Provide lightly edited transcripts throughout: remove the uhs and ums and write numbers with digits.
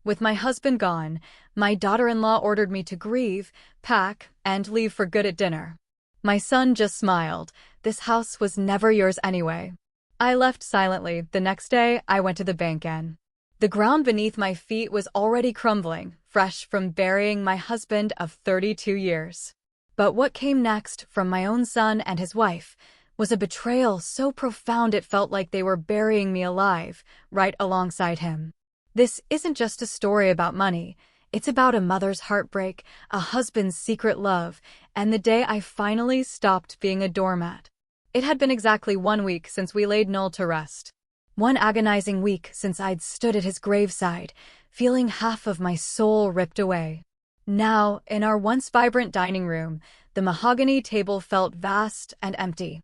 With my husband gone, my daughter-in-law ordered me to grieve, pack, and leave for good at dinner. My son just smiled. This house was never yours anyway. I left silently. The next day, I went to the bank again. The ground beneath my feet was already crumbling, fresh from burying my husband of 32 years. But what came next from my own son and his wife was a betrayal so profound it felt like they were burying me alive, right alongside him. This isn't just a story about money. It's about a mother's heartbreak, a husband's secret love, and the day I finally stopped being a doormat. It had been exactly 1 week since we laid Noel to rest. One agonizing week since I'd stood at his graveside, feeling half of my soul ripped away. Now, in our once vibrant dining room, the mahogany table felt vast and empty.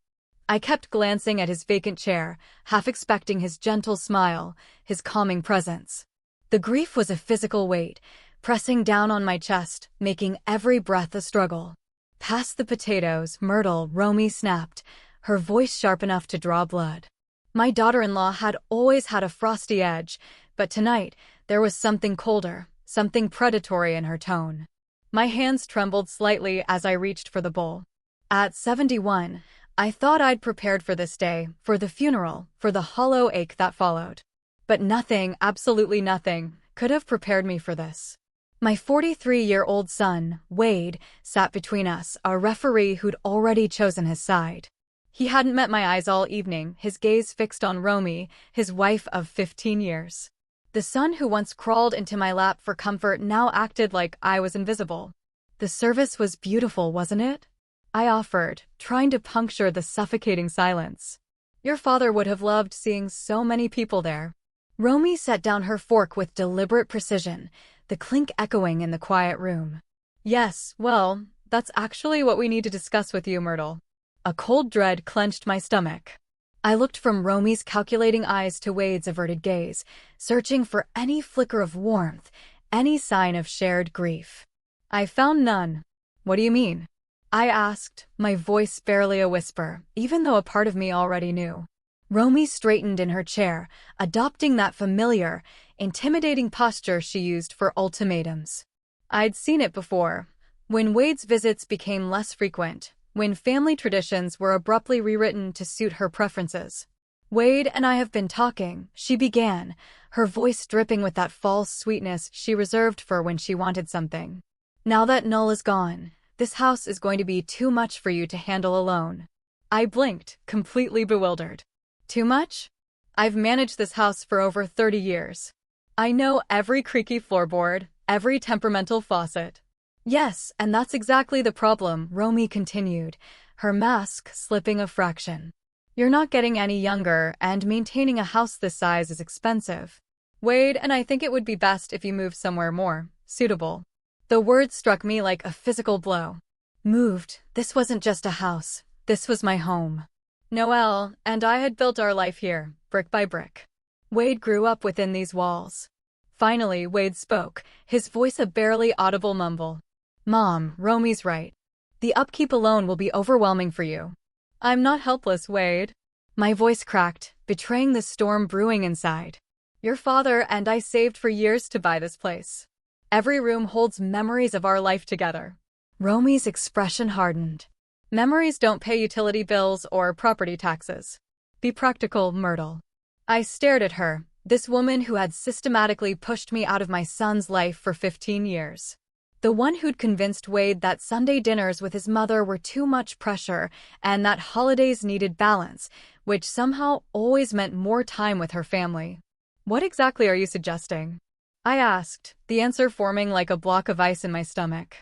I kept glancing at his vacant chair, half expecting his gentle smile, his calming presence. The grief was a physical weight, pressing down on my chest, making every breath a struggle. "Pass the potatoes, Myrtle," Romy snapped, her voice sharp enough to draw blood. My daughter-in-law had always had a frosty edge, but tonight there was something colder, something predatory in her tone. My hands trembled slightly as I reached for the bowl. At 71, I thought I'd prepared for this day, for the funeral, for the hollow ache that followed. But nothing, absolutely nothing, could have prepared me for this. My 43-year-old son, Wade, sat between us, a referee who'd already chosen his side. He hadn't met my eyes all evening, his gaze fixed on Romy, his wife of 15 years. The son who once crawled into my lap for comfort now acted like I was invisible. "The service was beautiful, wasn't it?" I offered, trying to puncture the suffocating silence. "Your father would have loved seeing so many people there." Romy set down her fork with deliberate precision, the clink echoing in the quiet room. "Yes, well, that's actually what we need to discuss with you, Myrtle." A cold dread clenched my stomach. I looked from Romy's calculating eyes to Wade's averted gaze, searching for any flicker of warmth, any sign of shared grief. I found none. "What do you mean?" I asked, my voice barely a whisper, even though a part of me already knew. Romy straightened in her chair, adopting that familiar, intimidating posture she used for ultimatums. I'd seen it before, when Wade's visits became less frequent, when family traditions were abruptly rewritten to suit her preferences. "Wade and I have been talking," she began, her voice dripping with that false sweetness she reserved for when she wanted something. "Now that Noel is gone, this house is going to be too much for you to handle alone." I blinked, completely bewildered. "Too much? I've managed this house for over 30 years. I know every creaky floorboard, every temperamental faucet." "Yes, and that's exactly the problem," Romy continued, her mask slipping a fraction. "You're not getting any younger, and maintaining a house this size is expensive. Wade and I think it would be best if you moved somewhere more suitable." The word struck me like a physical blow. Moved. This wasn't just a house. This was my home. Noel and I had built our life here, brick by brick. Wade grew up within these walls. Finally, Wade spoke, his voice a barely audible mumble. "Mom, Romy's right. The upkeep alone will be overwhelming for you." "I'm not helpless, Wade." My voice cracked, betraying the storm brewing inside. "Your father and I saved for years to buy this place. Every room holds memories of our life together." Romy's expression hardened. "Memories don't pay utility bills or property taxes. Be practical, Myrtle." I stared at her, this woman who had systematically pushed me out of my son's life for 15 years. The one who'd convinced Wade that Sunday dinners with his mother were too much pressure and that holidays needed balance, which somehow always meant more time with her family. "What exactly are you suggesting?" I asked, the answer forming like a block of ice in my stomach.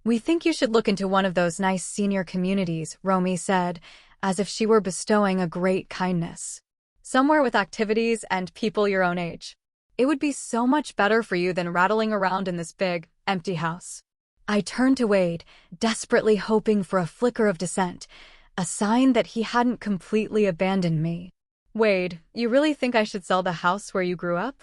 "We think you should look into one of those nice senior communities," Romy said, as if she were bestowing a great kindness. "Somewhere with activities and people your own age. It would be so much better for you than rattling around in this big, empty house." I turned to Wade, desperately hoping for a flicker of dissent, a sign that he hadn't completely abandoned me. "Wade, you really think I should sell the house where you grew up?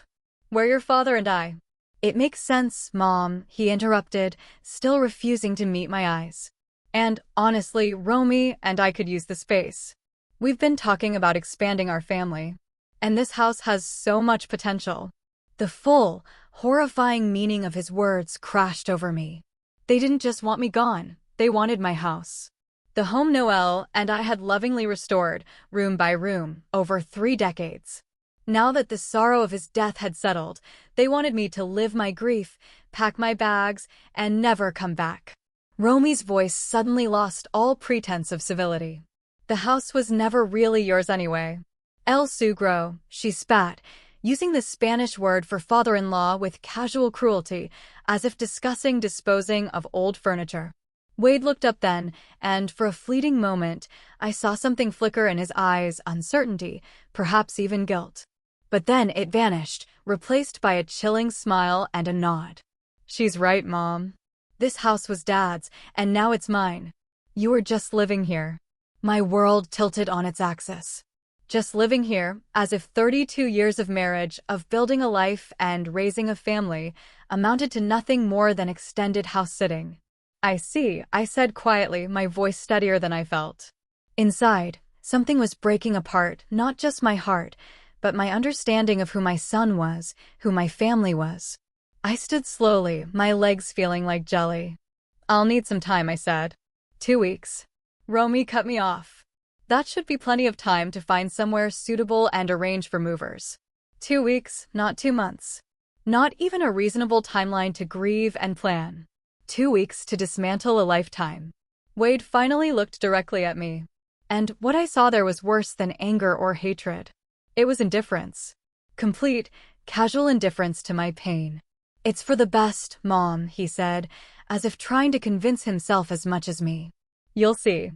Where your father and I—" "It makes sense, Mom," he interrupted, still refusing to meet my eyes. "And, honestly, Romy and I could use the space. We've been talking about expanding our family. And this house has so much potential. The full, horrifying meaning of his words crashed over me. They didn't just want me gone, they wanted my house. The home Noel and I had lovingly restored, room by room, over 3 decades. Now that the sorrow of his death had settled, they wanted me to live my grief, pack my bags, and never come back. Romy's voice suddenly lost all pretense of civility. The house was never really yours anyway. El Sugro, she spat, using the Spanish word for father-in-law with casual cruelty, as if disposing of old furniture. Wade looked up then, and for a fleeting moment, I saw something flicker in his eyes, uncertainty, perhaps even guilt. But then it vanished, replaced by a chilling smile and a nod. She's right, Mom. This house was Dad's, and now it's mine. You were just living here. My world tilted on its axis. Just living here, as if 32 years of marriage, of building a life and raising a family, amounted to nothing more than extended house-sitting. I see, I said quietly, my voice steadier than I felt. Inside, something was breaking apart, not just my heart, but my understanding of who my son was, who my family was. I stood slowly, my legs feeling like jelly. I'll need some time, I said. 2 weeks. Romy cut me off. That should be plenty of time to find somewhere suitable and arrange for movers. 2 weeks, not 2 months. Not even a reasonable timeline to grieve and plan. 2 weeks to dismantle a lifetime. Wade finally looked directly at me. And what I saw there was worse than anger or hatred. It was indifference. Complete, casual indifference to my pain. It's for the best, Mom, he said, as if trying to convince himself as much as me. You'll see.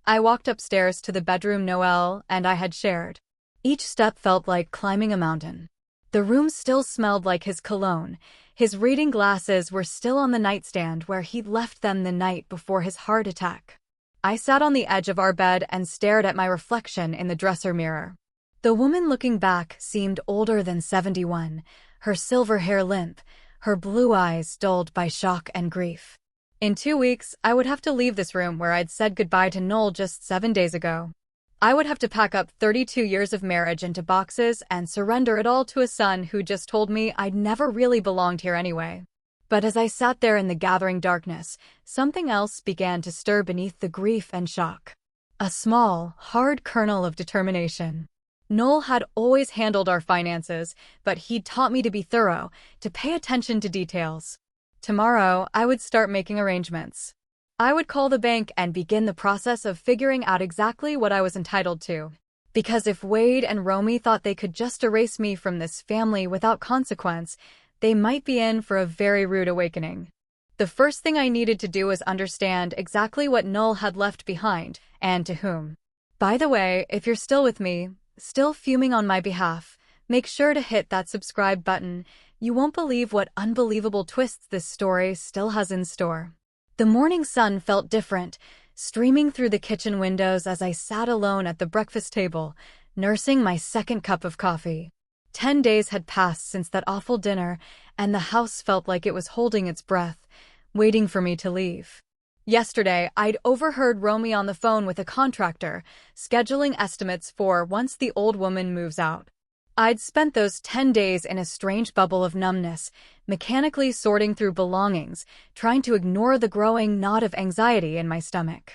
I walked upstairs to the bedroom Noel and I had shared. Each step felt like climbing a mountain. The room still smelled like his cologne. His reading glasses were still on the nightstand where he'd left them the night before his heart attack. I sat on the edge of our bed and stared at my reflection in the dresser mirror. The woman looking back seemed older than 71, her silver hair limp, her blue eyes dulled by shock and grief. In 2 weeks, I would have to leave this room where I'd said goodbye to Noel just 7 days ago. I would have to pack up 32 years of marriage into boxes and surrender it all to a son who just told me I'd never really belonged here anyway. But as I sat there in the gathering darkness, something else began to stir beneath the grief and shock. A small, hard kernel of determination. Noel had always handled our finances, but he'd taught me to be thorough, to pay attention to details. Tomorrow, I would start making arrangements. I would call the bank and begin the process of figuring out exactly what I was entitled to. Because if Wade and Romy thought they could just erase me from this family without consequence, they might be in for a very rude awakening. The first thing I needed to do was understand exactly what Noel had left behind, and to whom. By the way, if you're still with me, still fuming on my behalf, make sure to hit that subscribe button. You won't believe what unbelievable twists this story still has in store. The morning sun felt different, streaming through the kitchen windows as I sat alone at the breakfast table, nursing my second cup of coffee. 10 days had passed since that awful dinner, and the house felt like it was holding its breath, waiting for me to leave. Yesterday, I'd overheard Romy on the phone with a contractor, scheduling estimates for once the old woman moves out. I'd spent those 10 days in a strange bubble of numbness, mechanically sorting through belongings, trying to ignore the growing knot of anxiety in my stomach.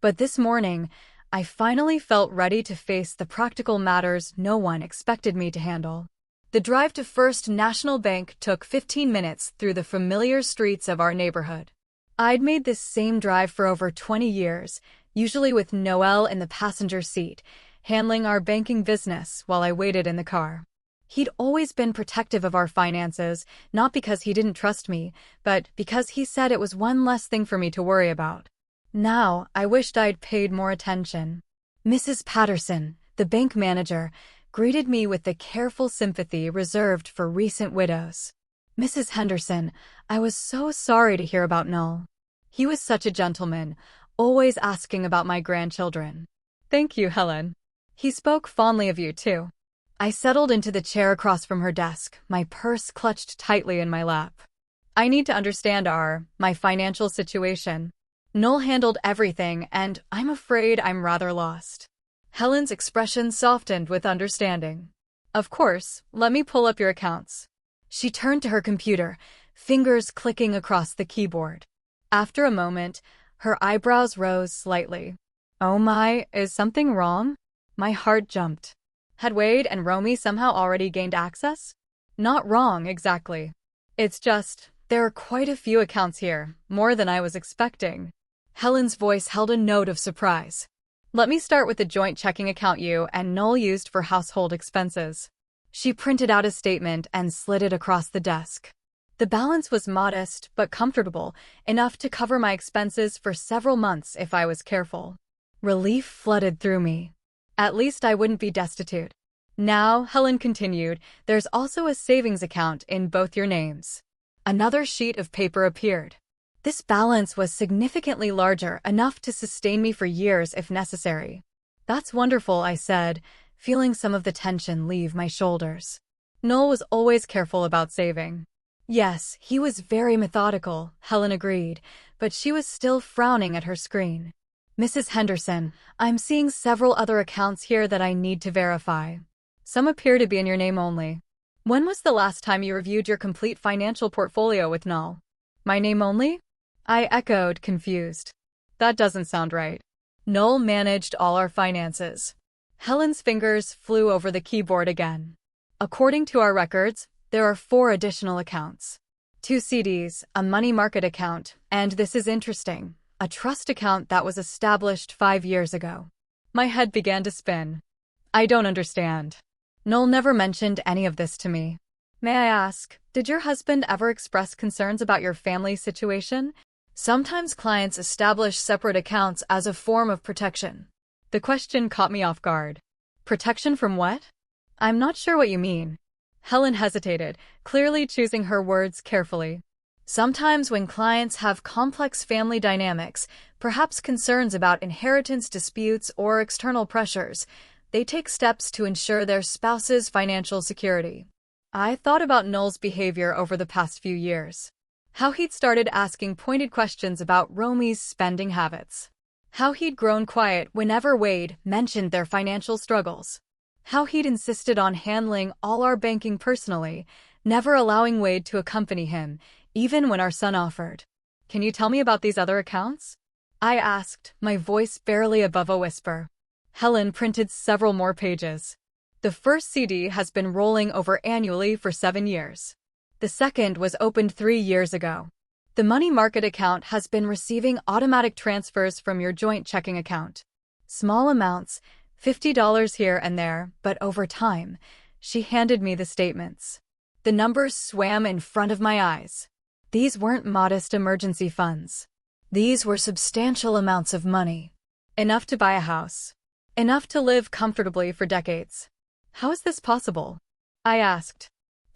But this morning, I finally felt ready to face the practical matters no one expected me to handle. The drive to First National Bank took 15 minutes through the familiar streets of our neighborhood. I'd made this same drive for over 20 years, usually with Noel in the passenger seat, handling our banking business while I waited in the car. He'd always been protective of our finances, not because he didn't trust me, but because he said it was one less thing for me to worry about. Now, I wished I'd paid more attention. Mrs. Patterson, the bank manager, greeted me with the careful sympathy reserved for recent widows. Mrs. Henderson, I was so sorry to hear about Noel. He was such a gentleman, always asking about my grandchildren. Thank you, Helen. He spoke fondly of you, too. I settled into the chair across from her desk, my purse clutched tightly in my lap. I need to understand my financial situation. Noel handled everything, and I'm afraid I'm rather lost. Helen's expression softened with understanding. Of course, let me pull up your accounts. She turned to her computer, fingers clicking across the keyboard. After a moment, her eyebrows rose slightly. Oh my, is something wrong? My heart jumped. Had Wade and Romy somehow already gained access? Not wrong, exactly. It's just, there are quite a few accounts here, more than I was expecting. Helen's voice held a note of surprise. Let me start with the joint checking account you and Noel used for household expenses. She printed out a statement and slid it across the desk. The balance was modest but comfortable, enough to cover my expenses for several months if I was careful. Relief flooded through me. At least I wouldn't be destitute. Now, Helen continued, there's also a savings account in both your names. Another sheet of paper appeared. This balance was significantly larger, enough to sustain me for years if necessary. That's wonderful, I said, feeling some of the tension leave my shoulders. Noel was always careful about saving. Yes, he was very methodical, Helen agreed, but she was still frowning at her screen. Mrs. Henderson, I'm seeing several other accounts here that I need to verify. Some appear to be in your name only. When was the last time you reviewed your complete financial portfolio with Noel? My name only? I echoed, confused. That doesn't sound right. Noel managed all our finances. Helen's fingers flew over the keyboard again. According to our records, there are 4 additional accounts. 2 CDs, a money market account, and this is interesting, a trust account that was established 5 years ago. My head began to spin. I don't understand. Noel never mentioned any of this to me. May I ask, did your husband ever express concerns about your family situation? Sometimes clients establish separate accounts as a form of protection. The question caught me off guard. Protection from what? I'm not sure what you mean. Helen hesitated, clearly choosing her words carefully. Sometimes when clients have complex family dynamics, perhaps concerns about inheritance disputes or external pressures, they take steps to ensure their spouse's financial security. I thought about Noel's behavior over the past few years. How he'd started asking pointed questions about Romy's spending habits. How he'd grown quiet whenever Wade mentioned their financial struggles. How he'd insisted on handling all our banking personally, never allowing Wade to accompany him, even when our son offered. Can you tell me about these other accounts? I asked, my voice barely above a whisper. Helen printed several more pages. The first CD has been rolling over annually for 7 years. The second was opened 3 years ago. The money market account has been receiving automatic transfers from your joint checking account. Small amounts, $50 here and there, but over time, she handed me the statements. The numbers swam in front of my eyes. These weren't modest emergency funds. These were substantial amounts of money. Enough to buy a house. Enough to live comfortably for decades. How is this possible? I asked.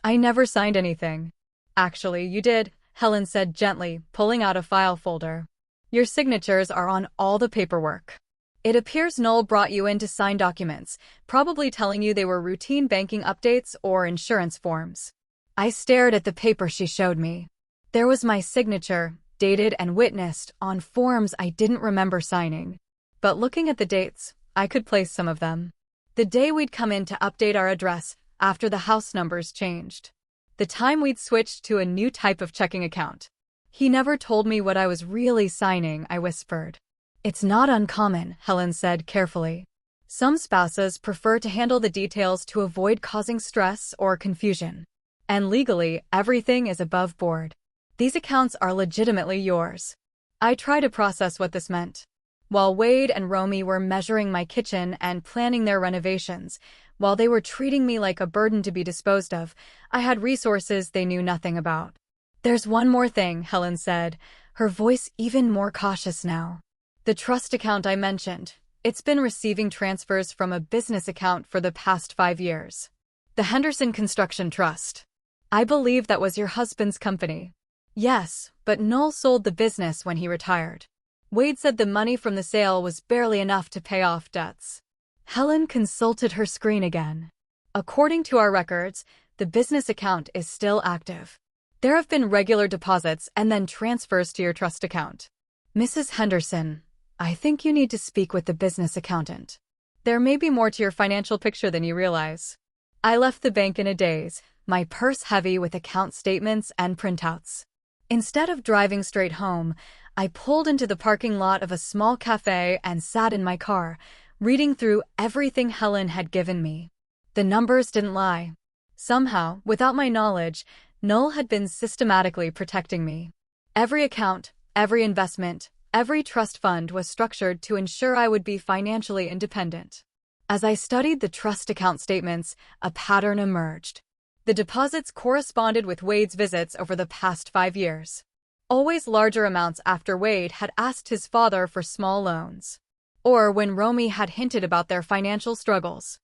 I never signed anything. Actually, you did, Helen said gently, pulling out a file folder. Your signatures are on all the paperwork. It appears Noel brought you in to sign documents, probably telling you they were routine banking updates or insurance forms. I stared at the paper she showed me. There was my signature, dated and witnessed, on forms I didn't remember signing. But looking at the dates, I could place some of them. The day we'd come in to update our address after the house numbers changed. The time we'd switched to a new type of checking account. He never told me what I was really signing, I whispered. It's not uncommon, Helen said carefully. Some spouses prefer to handle the details to avoid causing stress or confusion. And legally, everything is above board. These accounts are legitimately yours. I tried to process what this meant. While Wade and Romy were measuring my kitchen and planning their renovations, while they were treating me like a burden to be disposed of, I had resources they knew nothing about. There's one more thing, Helen said, her voice even more cautious now. The trust account I mentioned, it's been receiving transfers from a business account for the past 5 years. The Henderson Construction Trust. I believe that was your husband's company. Yes, but Noel sold the business when he retired. Wade said the money from the sale was barely enough to pay off debts. Helen consulted her screen again. According to our records, the business account is still active. There have been regular deposits and then transfers to your trust account. Mrs. Henderson, I think you need to speak with the business accountant. There may be more to your financial picture than you realize. I left the bank in a daze, my purse heavy with account statements and printouts. Instead of driving straight home, I pulled into the parking lot of a small cafe and sat in my car, reading through everything Helen had given me. The numbers didn't lie. Somehow, without my knowledge, Noel had been systematically protecting me. Every account, every investment, every trust fund was structured to ensure I would be financially independent. As I studied the trust account statements, a pattern emerged. The deposits corresponded with Wade's visits over the past 5 years. Always larger amounts after Wade had asked his father for small loans. Or when Romy had hinted about their financial struggles.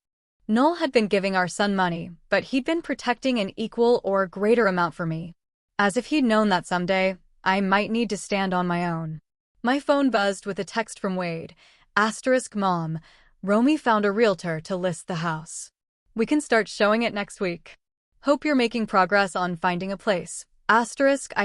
Noel had been giving our son money, but he'd been protecting an equal or greater amount for me. As if he'd known that someday, I might need to stand on my own. My phone buzzed with a text from Wade. *Mom, Romy found a realtor to list the house. We can start showing it next week. Hope you're making progress on finding a place. I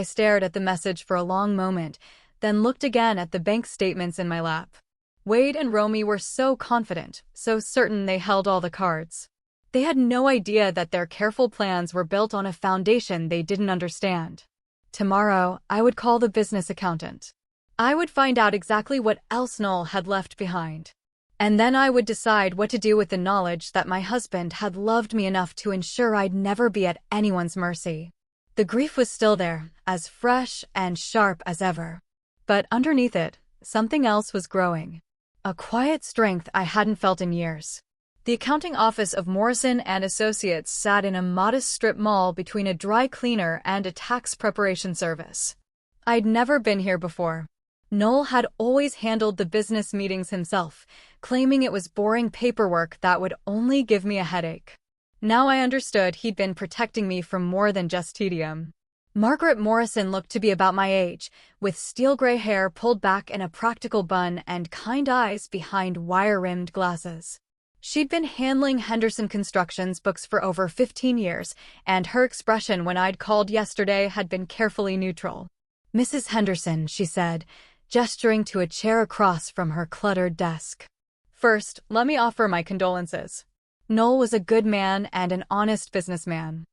stared at the message for a long moment, then looked again at the bank statements in my lap. Wade and Romy were so confident, so certain they held all the cards. They had no idea that their careful plans were built on a foundation they didn't understand. Tomorrow, I would call the business accountant. I would find out exactly what else Noel had left behind. And then I would decide what to do with the knowledge that my husband had loved me enough to ensure I'd never be at anyone's mercy. The grief was still there, as fresh and sharp as ever. But underneath it, something else was growing. A quiet strength I hadn't felt in years. The accounting office of Morrison and Associates sat in a modest strip mall between a dry cleaner and a tax preparation service. I'd never been here before. Noel had always handled the business meetings himself, claiming it was boring paperwork that would only give me a headache. Now I understood he'd been protecting me from more than just tedium. Margaret Morrison looked to be about my age, with steel gray hair pulled back in a practical bun and kind eyes behind wire-rimmed glasses. She'd been handling Henderson Construction's books for over 15 years, and her expression when I'd called yesterday had been carefully neutral. "Mrs. Henderson," she said, gesturing to a chair across from her cluttered desk. "First, let me offer my condolences. Noel was a good man and an honest businessman.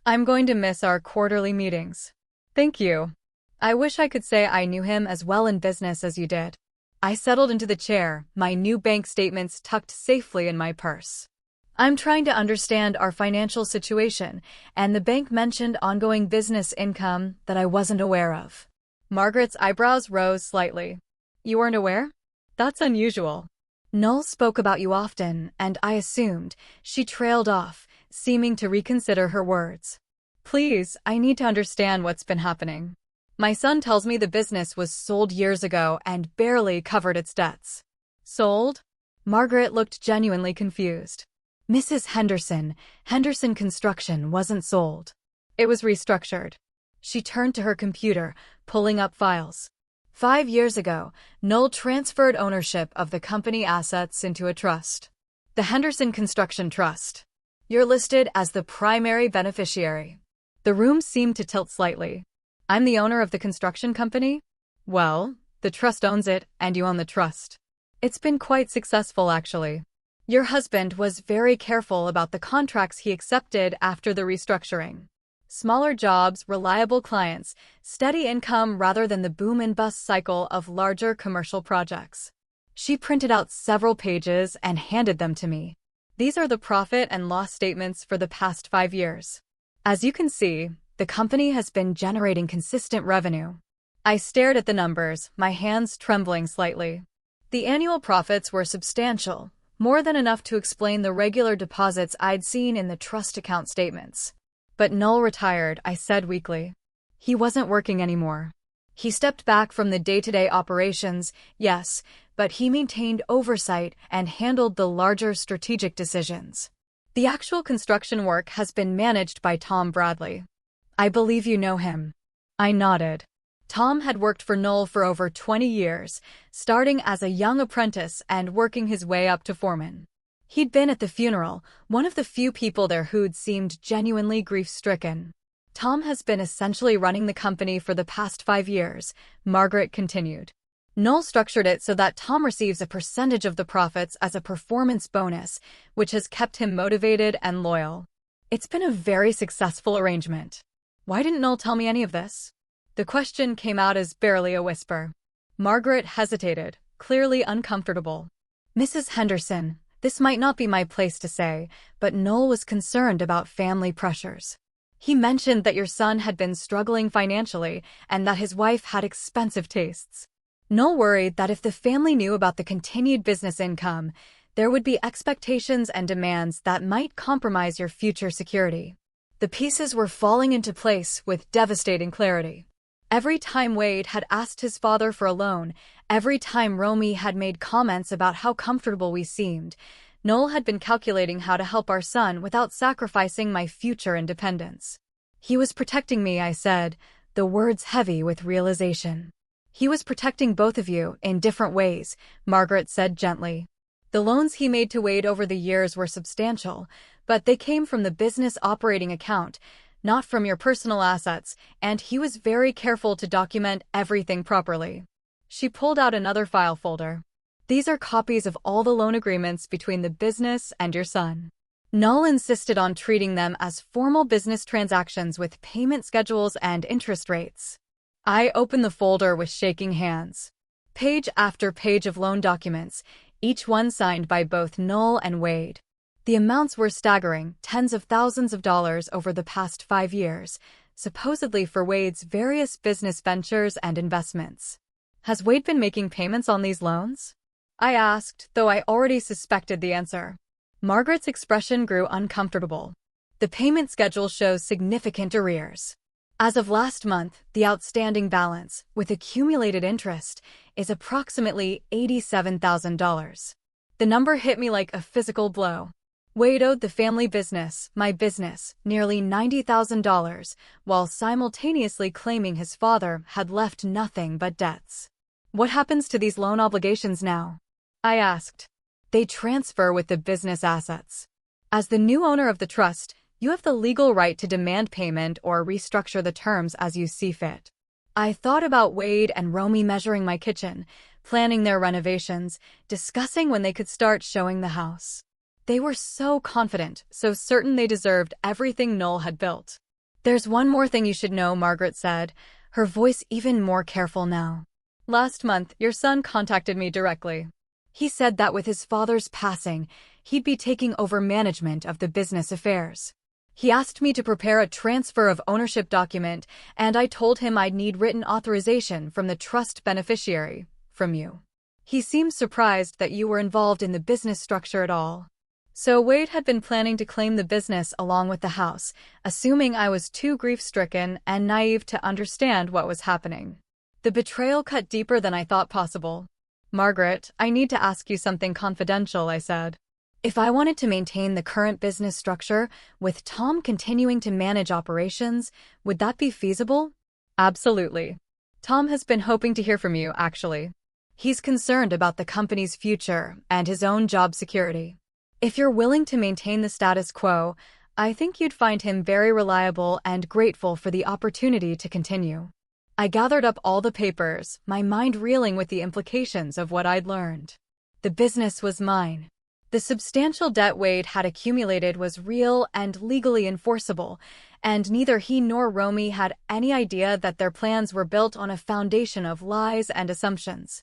I'm going to miss our quarterly meetings." "Thank you. I wish I could say I knew him as well in business as you did." I settled into the chair, my new bank statements tucked safely in my purse. "I'm trying to understand our financial situation, and the bank mentioned ongoing business income that I wasn't aware of." Margaret's eyebrows rose slightly. "You weren't aware? That's unusual. Noel spoke about you often, and I assumed." She trailed off, seeming to reconsider her words. "Please, I need to understand what's been happening. My son tells me the business was sold years ago and barely covered its debts." "Sold?" Margaret looked genuinely confused. "Mrs. Henderson, Henderson Construction wasn't sold. It was restructured." She turned to her computer, pulling up files. 5 years ago, Noel transferred ownership of the company assets into a trust. The Henderson Construction Trust. You're listed as the primary beneficiary. The room seemed to tilt slightly. "I'm the owner of the construction company?" "Well, the trust owns it, and you own the trust. It's been quite successful, actually. Your husband was very careful about the contracts he accepted after the restructuring. Smaller jobs, reliable clients, steady income rather than the boom and bust cycle of larger commercial projects." She printed out several pages and handed them to me. "These are the profit and loss statements for the past 5 years. As you can see, the company has been generating consistent revenue." I stared at the numbers, my hands trembling slightly. The annual profits were substantial, more than enough to explain the regular deposits I'd seen in the trust account statements. "But Noel retired," I said weakly. "He wasn't working anymore. He stepped back from the day-to-day operations, yes, but he maintained oversight and handled the larger strategic decisions. The actual construction work has been managed by Tom Bradley. I believe you know him." I nodded. Tom had worked for Noel for over 20 years, starting as a young apprentice and working his way up to foreman. He'd been at the funeral, one of the few people there who'd seemed genuinely grief-stricken. "Tom has been essentially running the company for the past 5 years, Margaret continued. Noel structured it so that Tom receives a percentage of the profits as a performance bonus, which has kept him motivated and loyal. It's been a very successful arrangement. Why didn't Noel tell me any of this? The question came out as barely a whisper. Margaret hesitated, clearly uncomfortable. Mrs. Henderson, this might not be my place to say, but Noel was concerned about family pressures. He mentioned that your son had been struggling financially and that his wife had expensive tastes. Noel worried that if the family knew about the continued business income, there would be expectations and demands that might compromise your future security. The pieces were falling into place with devastating clarity. Every time Wade had asked his father for a loan, every time Romy had made comments about how comfortable we seemed, Noel had been calculating how to help our son without sacrificing my future independence. He was protecting me, I said, the words heavy with realization. He was protecting both of you in different ways, Margaret said gently. The loans he made to Wade over the years were substantial, but they came from the business operating account, not from your personal assets, and he was very careful to document everything properly. She pulled out another file folder. These are copies of all the loan agreements between the business and your son. Noel insisted on treating them as formal business transactions with payment schedules and interest rates. I opened the folder with shaking hands. Page after page of loan documents, each one signed by both Noel and Wade. The amounts were staggering, tens of thousands of dollars over the past 5 years, supposedly for Wade's various business ventures and investments. Has Wade been making payments on these loans? I asked, though I already suspected the answer. Margaret's expression grew uncomfortable. The payment schedule shows significant arrears. As of last month, the outstanding balance, with accumulated interest, is approximately $87,000. The number hit me like a physical blow. Wade owed the family business, my business, nearly $90,000, while simultaneously claiming his father had left nothing but debts. What happens to these loan obligations now? I asked. They transfer with the business assets. As the new owner of the trust, you have the legal right to demand payment or restructure the terms as you see fit. I thought about Wade and Romy measuring my kitchen, planning their renovations, discussing when they could start showing the house. They were so confident, so certain they deserved everything Noel had built. There's one more thing you should know, Margaret said, her voice even more careful now. Last month, your son contacted me directly. He said that with his father's passing, he'd be taking over management of the business affairs. He asked me to prepare a transfer of ownership document, and I told him I'd need written authorization from the trust beneficiary, from you. He seemed surprised that you were involved in the business structure at all. So Wade had been planning to claim the business along with the house, assuming I was too grief-stricken and naive to understand what was happening. The betrayal cut deeper than I thought possible. Margaret, I need to ask you something confidential, I said. If I wanted to maintain the current business structure, with Tom continuing to manage operations, would that be feasible? Absolutely. Tom has been hoping to hear from you, actually. He's concerned about the company's future and his own job security. If you're willing to maintain the status quo, I think you'd find him very reliable and grateful for the opportunity to continue. I gathered up all the papers, my mind reeling with the implications of what I'd learned. The business was mine. The substantial debt Wade had accumulated was real and legally enforceable, and neither he nor Romy had any idea that their plans were built on a foundation of lies and assumptions.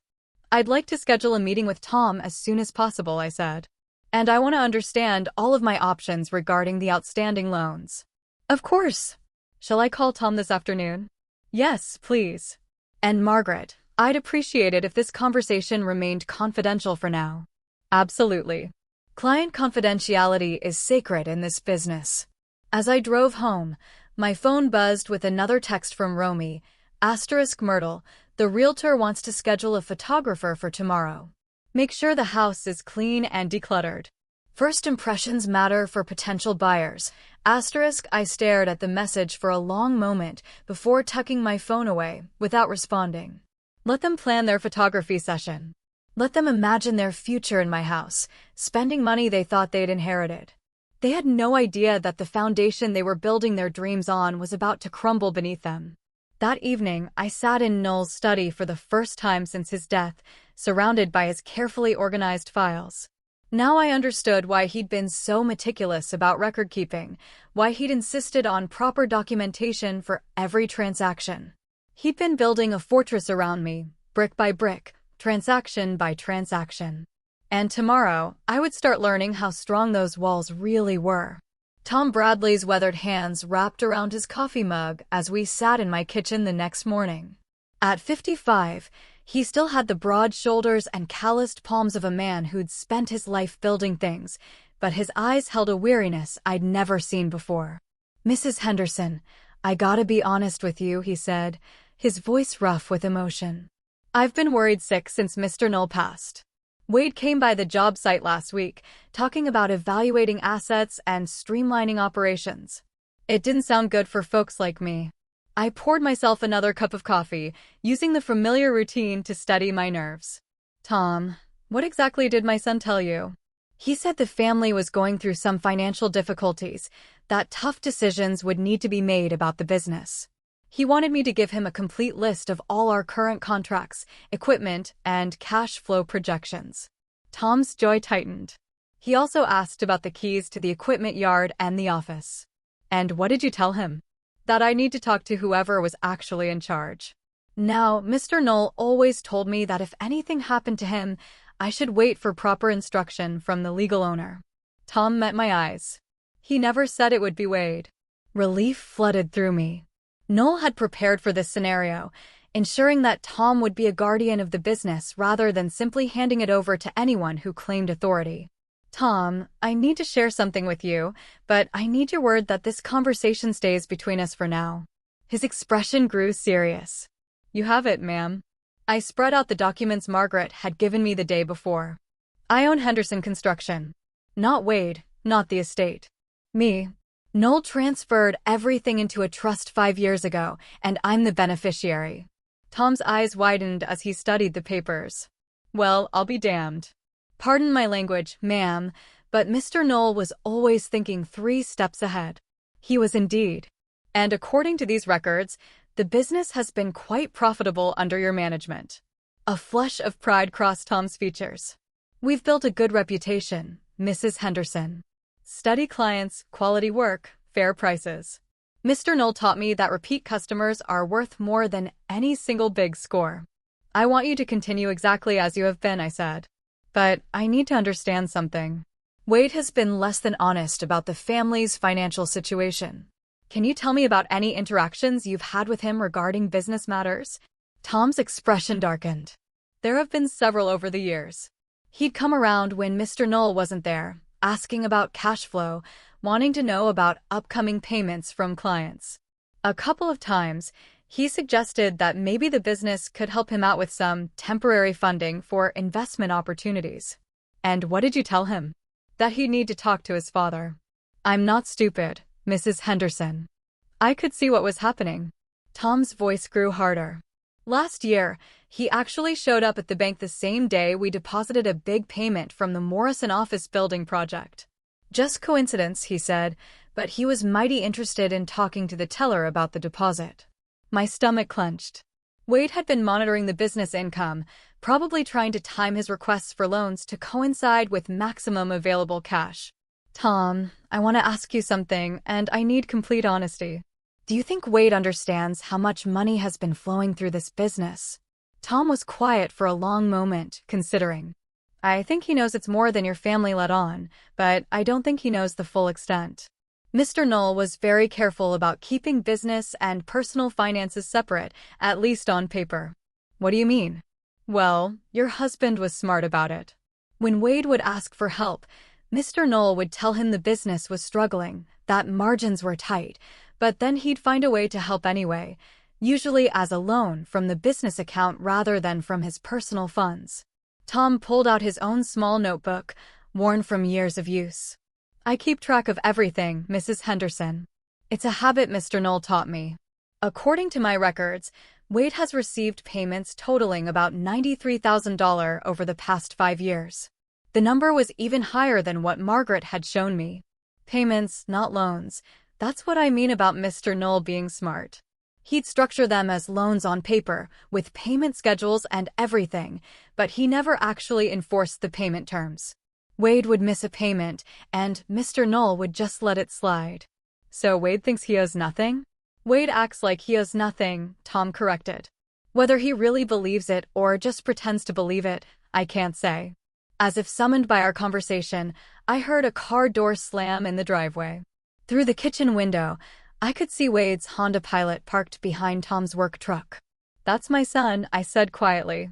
I'd like to schedule a meeting with Tom as soon as possible, I said. And I want to understand all of my options regarding the outstanding loans. Of course. Shall I call Tom this afternoon? Yes, please. And Margaret, I'd appreciate it if this conversation remained confidential for now. Absolutely. Client confidentiality is sacred in this business. As I drove home, my phone buzzed with another text from Romy, *Myrtle, the realtor wants to schedule a photographer for tomorrow. Make sure the house is clean and decluttered. First impressions matter for potential buyers. I stared at the message for a long moment before tucking my phone away without responding. Let them plan their photography session. Let them imagine their future in my house, spending money they thought they'd inherited. They had no idea that the foundation they were building their dreams on was about to crumble beneath them. That evening, I sat in Noel's study for the first time since his death, surrounded by his carefully organized files. Now I understood why he'd been so meticulous about record keeping, why he'd insisted on proper documentation for every transaction. He'd been building a fortress around me, brick by brick, transaction by transaction. And tomorrow, I would start learning how strong those walls really were. Tom Bradley's weathered hands wrapped around his coffee mug as we sat in my kitchen the next morning. At 55, he still had the broad shoulders and calloused palms of a man who'd spent his life building things, but his eyes held a weariness I'd never seen before. "Mrs. Henderson, I gotta be honest with you," he said, his voice rough with emotion. "I've been worried sick since Mr. Knoll passed. Wade came by the job site last week, talking about evaluating assets and streamlining operations. It didn't sound good for folks like me." I poured myself another cup of coffee, using the familiar routine to steady my nerves. "Tom, what exactly did my son tell you?" "He said the family was going through some financial difficulties, that tough decisions would need to be made about the business. He wanted me to give him a complete list of all our current contracts, equipment, and cash flow projections." Tom's jaw tightened. He also asked about the keys to the equipment yard and the office. "And what did you tell him?" "That I need to talk to whoever was actually in charge. Now, Mr. Knoll always told me that if anything happened to him, I should wait for proper instruction from the legal owner." Tom met my eyes. He never said it would be Wade. Relief flooded through me. Knoll had prepared for this scenario, ensuring that Tom would be a guardian of the business rather than simply handing it over to anyone who claimed authority. "Tom, I need to share something with you, but I need your word that this conversation stays between us for now." His expression grew serious. "You have it, ma'am." I spread out the documents Margaret had given me the day before. "I own Henderson Construction. Not Wade, not the estate. Me. Knoll transferred everything into a trust 5 years ago, and I'm the beneficiary." Tom's eyes widened as he studied the papers. "Well, I'll be damned. Pardon my language, ma'am, but Mr. Knoll was always thinking 3 steps ahead." He was indeed. "And according to these records, the business has been quite profitable under your management." A flush of pride crossed Tom's features. "We've built a good reputation, Mrs. Henderson. Steady clients, quality work, fair prices. Mr. Knoll taught me that repeat customers are worth more than any single big score." "I want you to continue exactly as you have been," I said. "But I need to understand something. Wade has been less than honest about the family's financial situation. Can you tell me about any interactions you've had with him regarding business matters?" Tom's expression darkened. "There have been several over the years. He'd come around when Mr. Knoll wasn't there, asking about cash flow, wanting to know about upcoming payments from clients. A couple of times, he suggested that maybe the business could help him out with some temporary funding for investment opportunities." "And what did you tell him?" "That he'd need to talk to his father." "I'm not stupid, Mrs. Henderson." I could see what was happening. Tom's voice grew harder. "Last year, he actually showed up at the bank the same day we deposited a big payment from the Morrison office building project. Just coincidence, he said, but he was mighty interested in talking to the teller about the deposit." My stomach clenched. Wade had been monitoring the business income, probably trying to time his requests for loans to coincide with maximum available cash. "Tom, I want to ask you something, and I need complete honesty. Do you think Wade understands how much money has been flowing through this business?" Tom was quiet for a long moment, considering. "I think he knows it's more than your family let on, but I don't think he knows the full extent. Mr. Knoll was very careful about keeping business and personal finances separate, at least on paper." "What do you mean?" "Well, your husband was smart about it. When Wade would ask for help, Mr. Knoll would tell him the business was struggling, that margins were tight, but then he'd find a way to help anyway, usually as a loan from the business account rather than from his personal funds." Tom pulled out his own small notebook, worn from years of use. "I keep track of everything, Mrs. Henderson. It's a habit Mr. Knoll taught me. According to my records, Wade has received payments totaling about $93,000 over the past 5 years. The number was even higher than what Margaret had shown me. Payments, not loans. That's what I mean about Mr. Knoll being smart. He'd structure them as loans on paper, with payment schedules and everything, but he never actually enforced the payment terms. Wade would miss a payment, and Mr. Knoll would just let it slide. So Wade thinks he owes nothing? Wade acts like he owes nothing, Tom corrected. Whether he really believes it or just pretends to believe it, I can't say. As if summoned by our conversation, I heard a car door slam in the driveway. Through the kitchen window, I could see Wade's Honda Pilot parked behind Tom's work truck. "That's my son," I said quietly.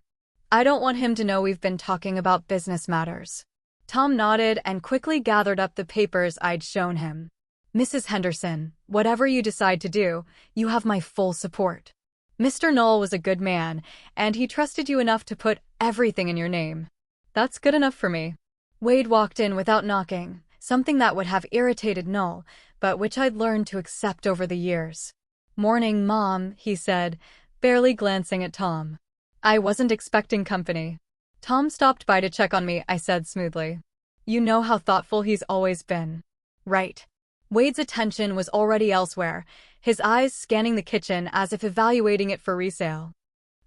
"I don't want him to know we've been talking about business matters." Tom nodded and quickly gathered up the papers I'd shown him. "Mrs. Henderson, whatever you decide to do, you have my full support. Mr. Knoll was a good man, and he trusted you enough to put everything in your name." "That's good enough for me." Wade walked in without knocking, something that would have irritated Knoll, but which I'd learned to accept over the years. "Morning, Mom," he said, barely glancing at Tom. "I wasn't expecting company." "Tom stopped by to check on me," I said smoothly. "You know how thoughtful he's always been." "Right." Wade's attention was already elsewhere, his eyes scanning the kitchen as if evaluating it for resale.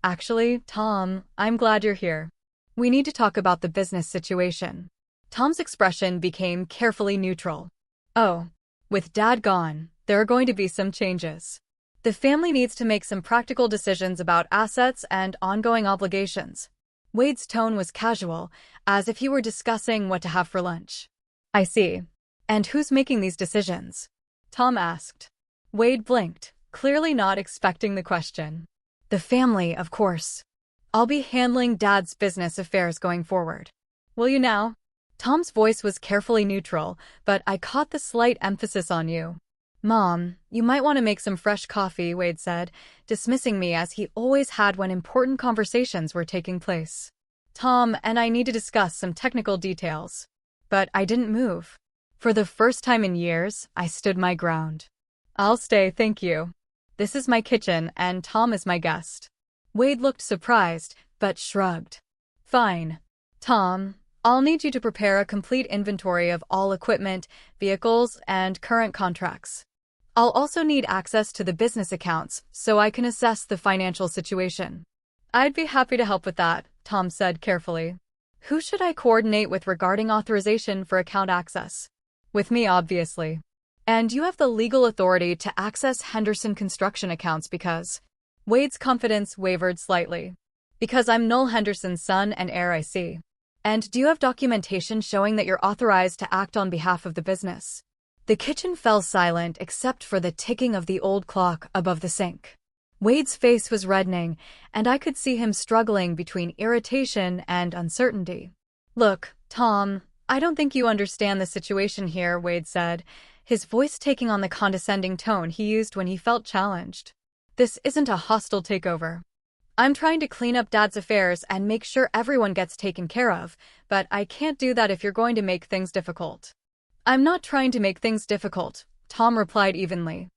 "Actually, Tom, I'm glad you're here. We need to talk about the business situation." Tom's expression became carefully neutral. "Oh, with Dad gone, there are going to be some changes. The family needs to make some practical decisions about assets and ongoing obligations." Wade's tone was casual, as if he were discussing what to have for lunch. "I see. And who's making these decisions?" Tom asked. Wade blinked, clearly not expecting the question. "The family, of course. I'll be handling Dad's business affairs going forward." "Will you now?" Tom's voice was carefully neutral, but I caught the slight emphasis on you. "Mom, you might want to make some fresh coffee," Wade said, dismissing me as he always had when important conversations were taking place. "Tom and I need to discuss some technical details." But I didn't move. For the first time in years, I stood my ground. "I'll stay, thank you. This is my kitchen, and Tom is my guest." Wade looked surprised, but shrugged. "Fine. Tom, I'll need you to prepare a complete inventory of all equipment, vehicles, and current contracts. I'll also need access to the business accounts so I can assess the financial situation." "I'd be happy to help with that," Tom said carefully. "Who should I coordinate with regarding authorization for account access?" "With me, obviously. And you have the legal authority to access Henderson construction accounts because—" Wade's confidence wavered slightly. "Because I'm Noel Henderson's son and heir, I see. And do you have documentation showing that you're authorized to act on behalf of the business?" The kitchen fell silent except for the ticking of the old clock above the sink. Wade's face was reddening, and I could see him struggling between irritation and uncertainty. "Look, Tom, I don't think you understand the situation here," Wade said, his voice taking on the condescending tone he used when he felt challenged. "This isn't a hostile takeover. I'm trying to clean up Dad's affairs and make sure everyone gets taken care of, but I can't do that if you're going to make things difficult." "I'm not trying to make things difficult," Tom replied evenly.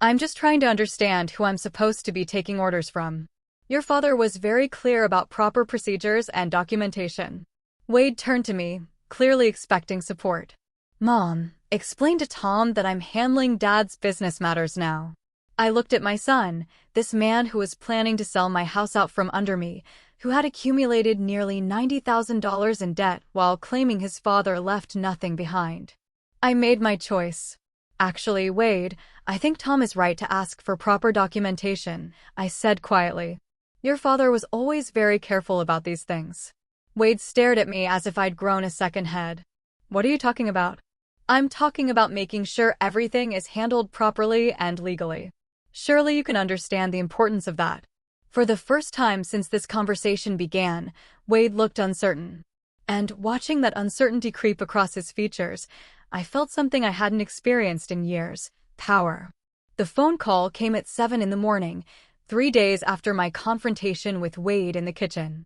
"I'm just trying to understand who I'm supposed to be taking orders from. Your father was very clear about proper procedures and documentation." Wade turned to me, clearly expecting support. "Mom, explain to Tom that I'm handling Dad's business matters now." I looked at my son, this man who was planning to sell my house out from under me, who had accumulated nearly $90,000 in debt while claiming his father left nothing behind. I made my choice. "Actually, Wade, I think Tom is right to ask for proper documentation," I said quietly. "Your father was always very careful about these things." Wade stared at me as if I'd grown a second head. "What are you talking about?" "I'm talking about making sure everything is handled properly and legally. Surely you can understand the importance of that." For the first time since this conversation began, Wade looked uncertain. And watching that uncertainty creep across his features, I felt something I hadn't experienced in years: power. The phone call came at 7 in the morning, 3 days after my confrontation with Wade in the kitchen.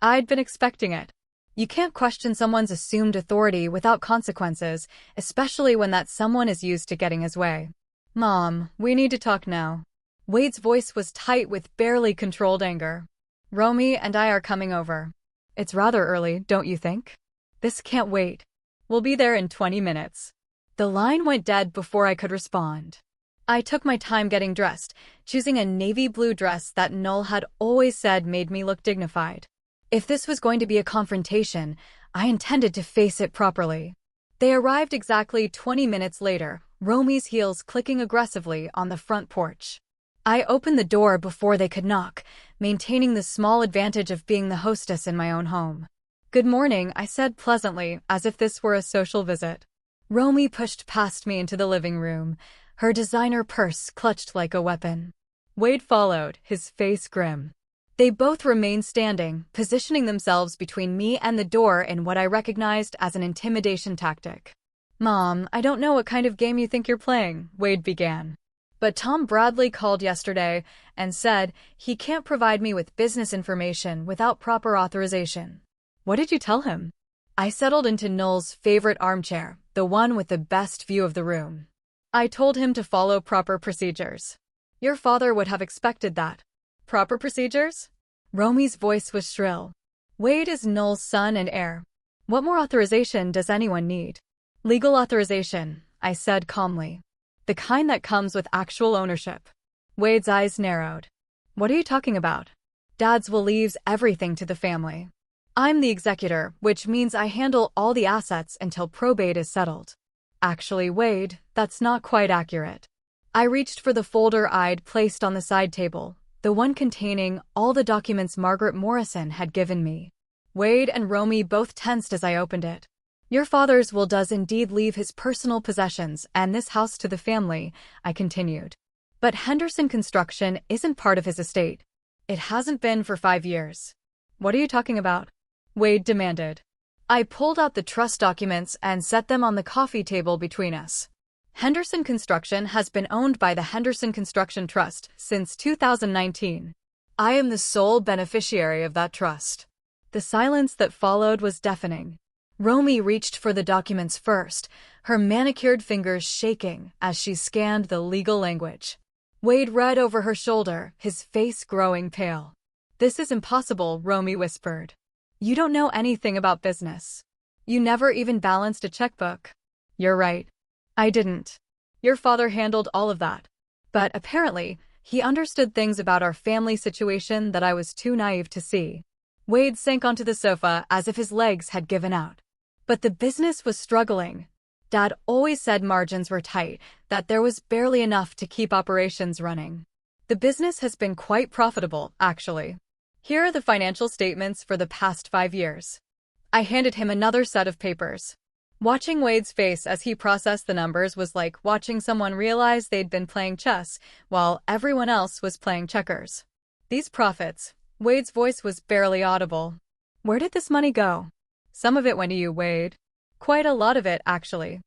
I'd been expecting it. You can't question someone's assumed authority without consequences, especially when that someone is used to getting his way. "Mom, we need to talk now." Wade's voice was tight with barely controlled anger. "Romy and I are coming over." "It's rather early, don't you think?" "This can't wait. We'll be there in 20 minutes. The line went dead before I could respond. I took my time getting dressed, choosing a navy blue dress that Noel had always said made me look dignified. If this was going to be a confrontation, I intended to face it properly. They arrived exactly 20 minutes later, Romy's heels clicking aggressively on the front porch. I opened the door before they could knock, maintaining the small advantage of being the hostess in my own home. "Good morning," I said pleasantly, as if this were a social visit. Romy pushed past me into the living room, her designer purse clutched like a weapon. Wade followed, his face grim. They both remained standing, positioning themselves between me and the door in what I recognized as an intimidation tactic. "Mom, I don't know what kind of game you think you're playing," Wade began. "But Tom Bradley called yesterday and said he can't provide me with business information without proper authorization." "What did you tell him?" I settled into Noel's favorite armchair, the one with the best view of the room. "I told him to follow proper procedures. Your father would have expected that." "Proper procedures?" Romy's voice was shrill. "Wade is Noel's son and heir. What more authorization does anyone need?" "Legal authorization," I said calmly. "The kind that comes with actual ownership." Wade's eyes narrowed. "What are you talking about?" "Dad's will leaves everything to the family. I'm the executor, which means I handle all the assets until probate is settled." "Actually, Wade, that's not quite accurate." I reached for the folder I'd placed on the side table, the one containing all the documents Margaret Morrison had given me. Wade and Romy both tensed as I opened it. "Your father's will does indeed leave his personal possessions and this house to the family," I continued. "But Henderson Construction isn't part of his estate. It hasn't been for 5 years." "What are you talking about?" Wade demanded. I pulled out the trust documents and set them on the coffee table between us. "Henderson Construction has been owned by the Henderson Construction Trust since 2019. I am the sole beneficiary of that trust." The silence that followed was deafening. Romy reached for the documents first, her manicured fingers shaking as she scanned the legal language. Wade read over her shoulder, his face growing pale. "This is impossible," Romy whispered. "You don't know anything about business. You never even balanced a checkbook." "You're right. I didn't. Your father handled all of that. But apparently, he understood things about our family situation that I was too naive to see." Wade sank onto the sofa as if his legs had given out. "But the business was struggling. Dad always said margins were tight, that there was barely enough to keep operations running. The business has been quite profitable, actually. Here are the financial statements for the past 5 years." I handed him another set of papers. Watching Wade's face as he processed the numbers was like watching someone realize they'd been playing chess while everyone else was playing checkers. "These profits," Wade's voice was barely audible. "Where did this money go?" "Some of it went to you, Wade. Quite a lot of it, actually."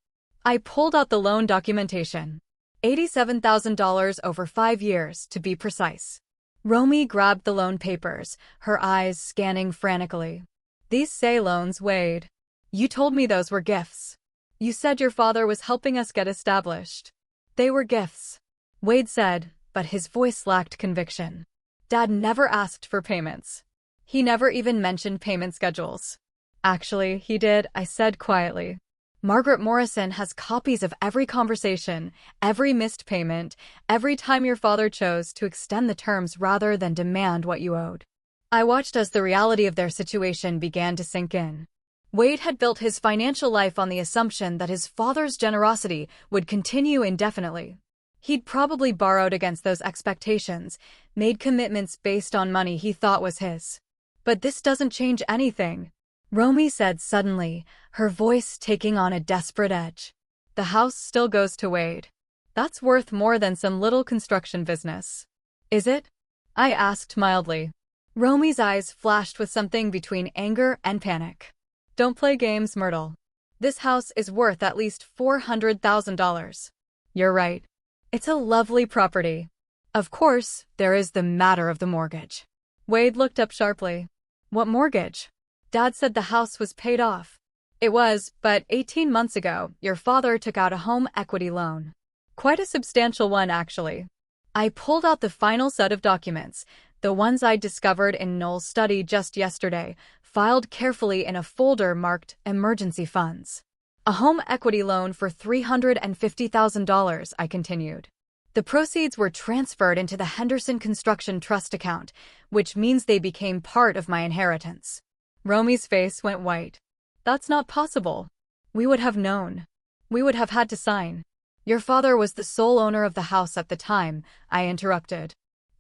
I pulled out the loan documentation. $87,000 over 5 years, to be precise. Romy grabbed the loan papers, her eyes scanning frantically. "These say loans, Wade. You told me those were gifts. You said your father was helping us get established." "They were gifts," Wade said, but his voice lacked conviction. "Dad never asked for payments. He never even mentioned payment schedules." "Actually, he did," I said quietly. "Margaret Morrison has copies of every conversation, every missed payment, every time your father chose to extend the terms rather than demand what you owed." I watched as the reality of their situation began to sink in. Wade had built his financial life on the assumption that his father's generosity would continue indefinitely. He'd probably borrowed against those expectations, made commitments based on money he thought was his. "But this doesn't change anything," Romy said suddenly, her voice taking on a desperate edge. "The house still goes to Wade. That's worth more than some little construction business." "Is it?" I asked mildly. Romy's eyes flashed with something between anger and panic. "Don't play games, Myrtle. This house is worth at least $400,000. You're right. It's a lovely property. Of course, there is the matter of the mortgage." Wade looked up sharply. "What mortgage?" "Dad said the house was paid off." "It was, but 18 months ago, your father took out a home equity loan. Quite a substantial one, actually." I pulled out the final set of documents, the ones I'd discovered in Noel's study just yesterday, filed carefully in a folder marked Emergency Funds. "A home equity loan for $350,000, I continued. "The proceeds were transferred into the Henderson Construction Trust account, which means they became part of my inheritance." Romy's face went white. That's not possible. We would have known. We would have had to sign. Your father was the sole owner of the house at the time, I interrupted.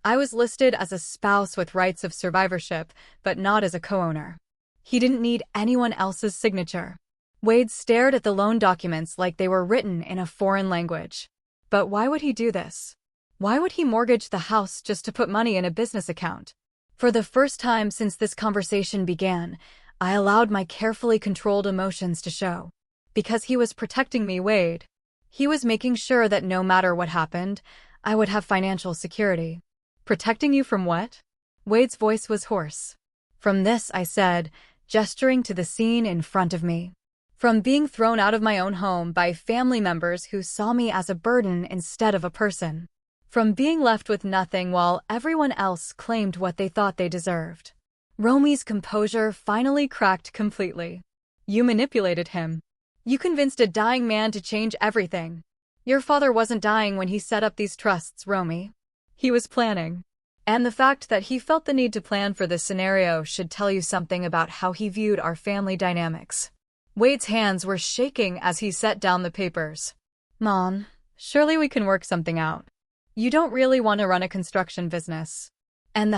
I was listed as a spouse with rights of survivorship, but not as a co-owner. He didn't need anyone else's signature. Wade stared at the loan documents like they were written in a foreign language. But why would he do this? Why would he mortgage the house just to put money in a business account? For the first time since this conversation began, I allowed my carefully controlled emotions to show. Because he was protecting me, Wade. He was making sure that no matter what happened, I would have financial security. Protecting you from what? Wade's voice was hoarse. From this, I said, gesturing to the scene in front of me. From being thrown out of my own home by family members who saw me as a burden instead of a person. From being left with nothing while everyone else claimed what they thought they deserved. Romy's composure finally cracked completely. You manipulated him. You convinced a dying man to change everything. Your father wasn't dying when he set up these trusts, Romy. He was planning. And the fact that he felt the need to plan for this scenario should tell you something about how he viewed our family dynamics. Wade's hands were shaking as he set down the papers. Mom, surely we can work something out. You don't really want to run a construction business. And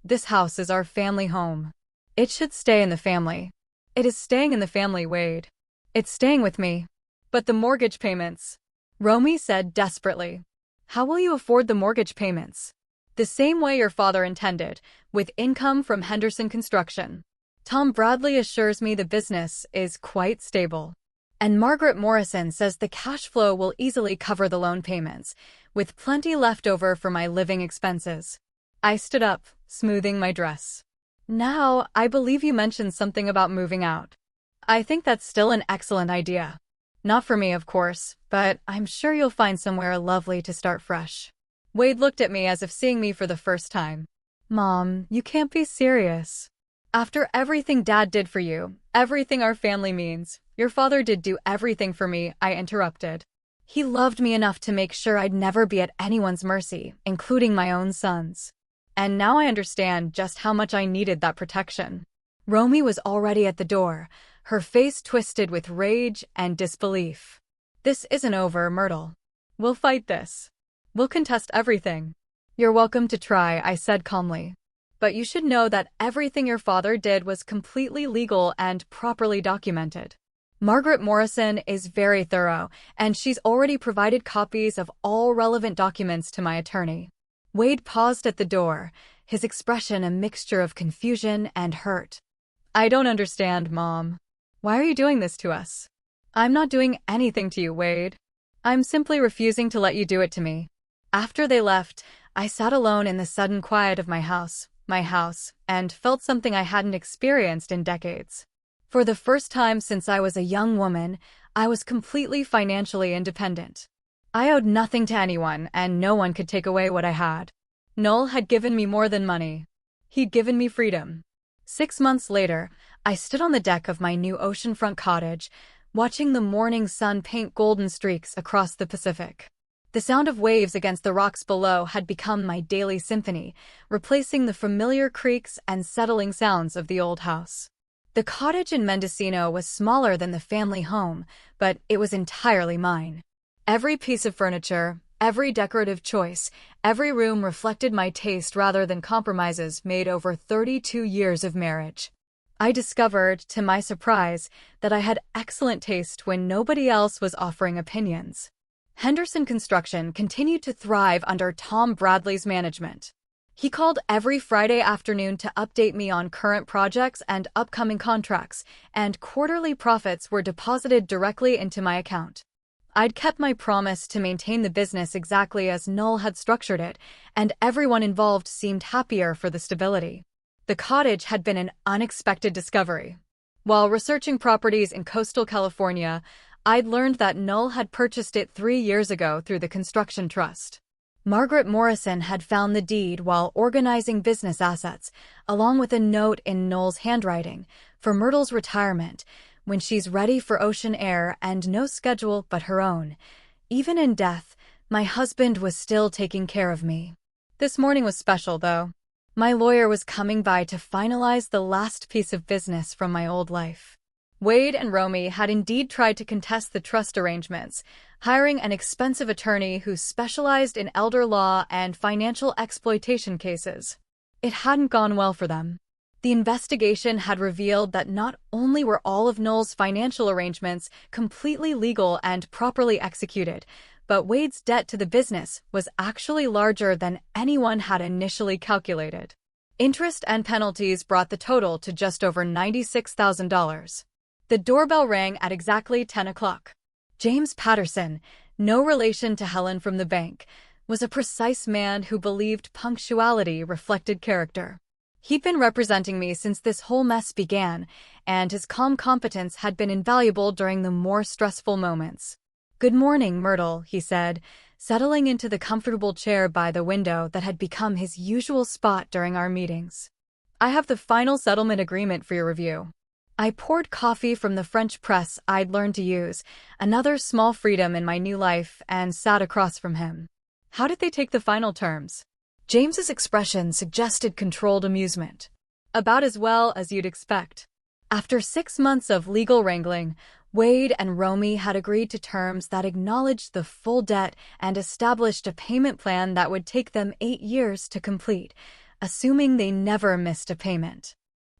this house is our family home. It should stay in the family. It is staying in the family, Wade. It's staying with me. But the mortgage payments, Romy said desperately. How will you afford the mortgage payments? The same way your father intended, with income from Henderson Construction. Tom Bradley assures me the business is quite stable. And Margaret Morrison says the cash flow will easily cover the loan payments, with plenty left over for my living expenses. I stood up, smoothing my dress. Now, I believe you mentioned something about moving out. I think that's still an excellent idea. Not for me, of course, but I'm sure you'll find somewhere lovely to start fresh. Wade looked at me as if seeing me for the first time. Mom, you can't be serious. After everything Dad did for you, everything our family means, your father did do everything for me, I interrupted. He loved me enough to make sure I'd never be at anyone's mercy, including my own son's. And now I understand just how much I needed that protection. Romy was already at the door, her face twisted with rage and disbelief. This isn't over, Myrtle. We'll fight this. We'll contest everything. You're welcome to try, I said calmly. But you should know that everything your father did was completely legal and properly documented. Margaret Morrison is very thorough, and she's already provided copies of all relevant documents to my attorney. Wade paused at the door, his expression a mixture of confusion and hurt. I don't understand, Mom. Why are you doing this to us? I'm not doing anything to you, Wade. I'm simply refusing to let you do it to me. After they left, I sat alone in the sudden quiet of my house, and felt something I hadn't experienced in decades. For the first time since I was a young woman, I was completely financially independent. I owed nothing to anyone, and no one could take away what I had. Noel had given me more than money. He'd given me freedom. 6 months later, I stood on the deck of my new oceanfront cottage, watching the morning sun paint golden streaks across the Pacific. The sound of waves against the rocks below had become my daily symphony, replacing the familiar creaks and settling sounds of the old house. The cottage in Mendocino was smaller than the family home, but it was entirely mine. Every piece of furniture, every decorative choice, every room reflected my taste rather than compromises made over 32 years of marriage. I discovered, to my surprise, that I had excellent taste when nobody else was offering opinions. Henderson Construction continued to thrive under Tom Bradley's management. He called every Friday afternoon to update me on current projects and upcoming contracts, and quarterly profits were deposited directly into my account. I'd kept my promise to maintain the business exactly as Noel had structured it, and everyone involved seemed happier for the stability. The cottage had been an unexpected discovery. While researching properties in coastal California, I'd learned that Noel had purchased it 3 years ago through the construction trust. Margaret Morrison had found the deed while organizing business assets, along with a note in Noel's handwriting, for Myrtle's retirement, when she's ready for ocean air and no schedule but her own. Even in death, my husband was still taking care of me. This morning was special, though. My lawyer was coming by to finalize the last piece of business from my old life. Wade and Romy had indeed tried to contest the trust arrangements, hiring an expensive attorney who specialized in elder law and financial exploitation cases. It hadn't gone well for them. The investigation had revealed that not only were all of Noel's financial arrangements completely legal and properly executed, but Wade's debt to the business was actually larger than anyone had initially calculated. Interest and penalties brought the total to just over $96,000. The doorbell rang at exactly 10 o'clock. James Patterson, no relation to Helen from the bank, was a precise man who believed punctuality reflected character. He'd been representing me since this whole mess began, and his calm competence had been invaluable during the more stressful moments. "Good morning, Myrtle," he said, settling into the comfortable chair by the window that had become his usual spot during our meetings. "I have the final settlement agreement for your review." I poured coffee from the French press I'd learned to use, another small freedom in my new life, and sat across from him. "How did they take the final terms?" James's expression suggested controlled amusement. "About as well as you'd expect." After 6 months of legal wrangling, Wade and Romy had agreed to terms that acknowledged the full debt and established a payment plan that would take them 8 years to complete, assuming they never missed a payment.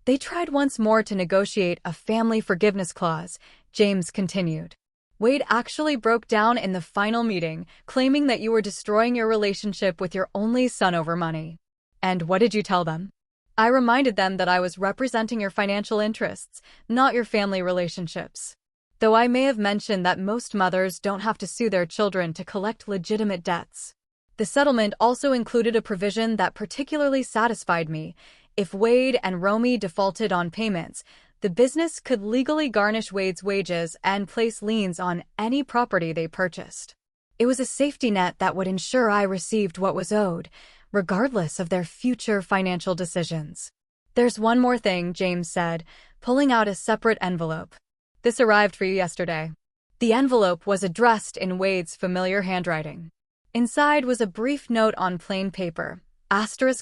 "They tried once more to negotiate a family forgiveness clause," James continued. "Wade actually broke down in the final meeting, claiming that you were destroying your relationship with your only son over money." "And what did you tell them?" "I reminded them that I was representing your financial interests, not your family relationships. Though I may have mentioned that most mothers don't have to sue their children to collect legitimate debts. The settlement also included a provision that particularly satisfied me. If Wade and Romy defaulted on payments, the business could legally garnish Wade's wages and place liens on any property they purchased. It was a safety net that would ensure I received what was owed, regardless of their future financial decisions. "There's one more thing," James said, pulling out a separate envelope. "This arrived for you yesterday." The envelope was addressed in Wade's familiar handwriting. Inside was a brief note on plain paper.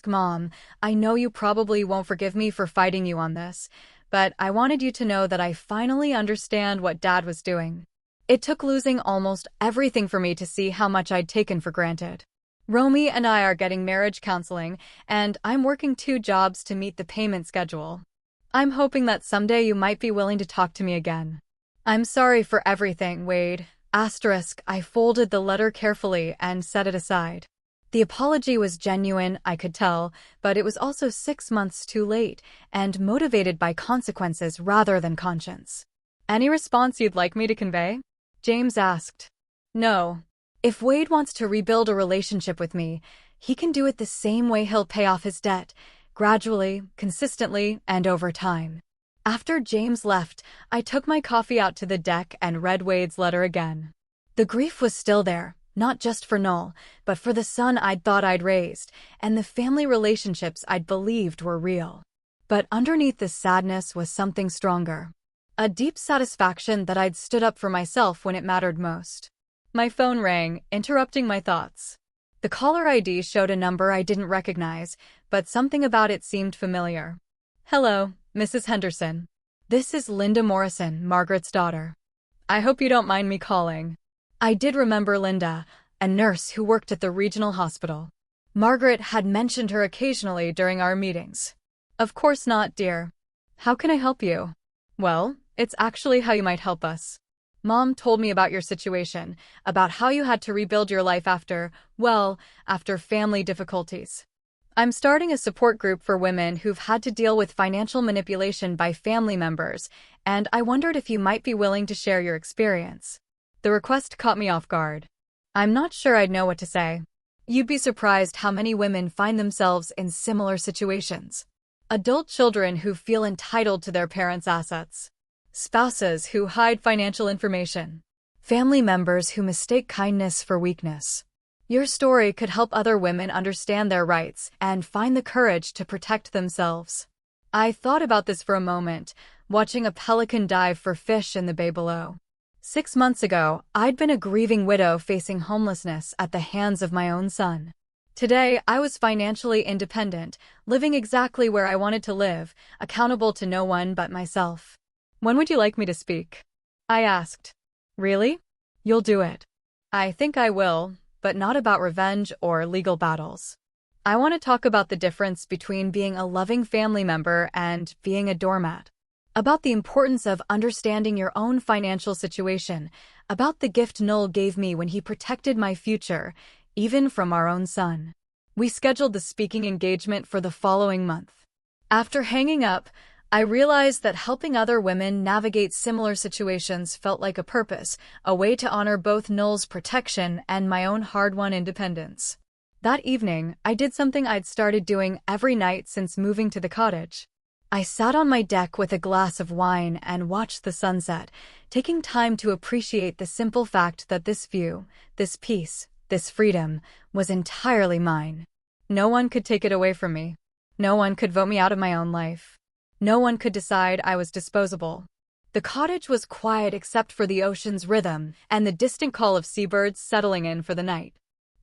"Mom, I know you probably won't forgive me for fighting you on this, but I wanted you to know that I finally understand what Dad was doing. It took losing almost everything for me to see how much I'd taken for granted. Romy and I are getting marriage counseling, and I'm working 2 jobs to meet the payment schedule. I'm hoping that someday you might be willing to talk to me again. I'm sorry for everything, Wade." I folded the letter carefully and set it aside. The apology was genuine, I could tell, but it was also 6 months too late, and motivated by consequences rather than conscience. "Any response you'd like me to convey?" James asked. "No. If Wade wants to rebuild a relationship with me, he can do it the same way he'll pay off his debt, gradually, consistently, and over time." After James left, I took my coffee out to the deck and read Wade's letter again. The grief was still there. Not just for Noel, but for the son I'd thought I'd raised, and the family relationships I'd believed were real. But underneath the sadness was something stronger. A deep satisfaction that I'd stood up for myself when it mattered most. My phone rang, interrupting my thoughts. The caller ID showed a number I didn't recognize, but something about it seemed familiar. "Hello, Mrs. Henderson. This is Linda Morrison, Margaret's daughter. I hope you don't mind me calling." I did remember Linda, a nurse who worked at the regional hospital. Margaret had mentioned her occasionally during our meetings. "Of course not, dear. How can I help you?" "Well, it's actually how you might help us. Mom told me about your situation, about how you had to rebuild your life after family difficulties. I'm starting a support group for women who've had to deal with financial manipulation by family members, and I wondered if you might be willing to share your experience." The request caught me off guard. I'm not sure I'd know what to say. You'd be surprised how many women find themselves in similar situations. Adult children who feel entitled to their parents' assets. Spouses who hide financial information. Family members who mistake kindness for weakness. Your story could help other women understand their rights and find the courage to protect themselves. I thought about this for a moment, watching a pelican dive for fish in the bay below. 6 months ago, I'd been a grieving widow facing homelessness at the hands of my own son. Today, I was financially independent, living exactly where I wanted to live, accountable to no one but myself. When would you like me to speak? I asked. Really? You'll do it. I think I will, but not about revenge or legal battles. I want to talk about the difference between being a loving family member and being a doormat. About the importance of understanding your own financial situation, about the gift Noel gave me when he protected my future, even from our own son. We scheduled the speaking engagement for the following month. After hanging up, I realized that helping other women navigate similar situations felt like a purpose, a way to honor both Noel's protection and my own hard-won independence. That evening, I did something I'd started doing every night since moving to the cottage. I sat on my deck with a glass of wine and watched the sunset, taking time to appreciate the simple fact that this view, this peace, this freedom, was entirely mine. No one could take it away from me. No one could vote me out of my own life. No one could decide I was disposable. The cottage was quiet except for the ocean's rhythm and the distant call of seabirds settling in for the night.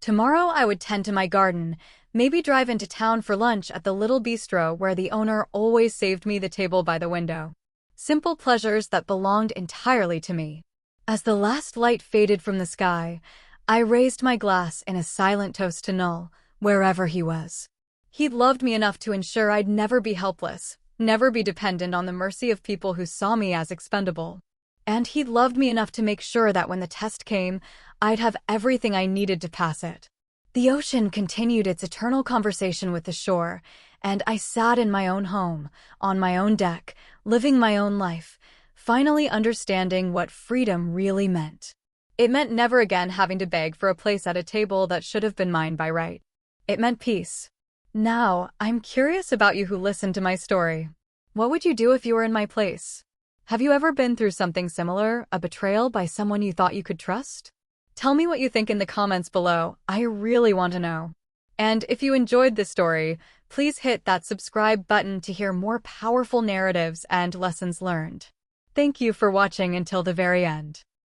Tomorrow I would tend to my garden, maybe drive into town for lunch at the little bistro where the owner always saved me the table by the window. Simple pleasures that belonged entirely to me. As the last light faded from the sky, I raised my glass in a silent toast to Noel, wherever he was. He'd loved me enough to ensure I'd never be helpless, never be dependent on the mercy of people who saw me as expendable. And he'd loved me enough to make sure that when the test came, I'd have everything I needed to pass it. The ocean continued its eternal conversation with the shore, and I sat in my own home, on my own deck, living my own life, finally understanding what freedom really meant. It meant never again having to beg for a place at a table that should have been mine by right. It meant peace. Now, I'm curious about you who listened to my story. What would you do if you were in my place? Have you ever been through something similar, a betrayal by someone you thought you could trust? Tell me what you think in the comments below. I really want to know. And if you enjoyed this story, please hit that subscribe button to hear more powerful narratives and lessons learned. Thank you for watching until the very end.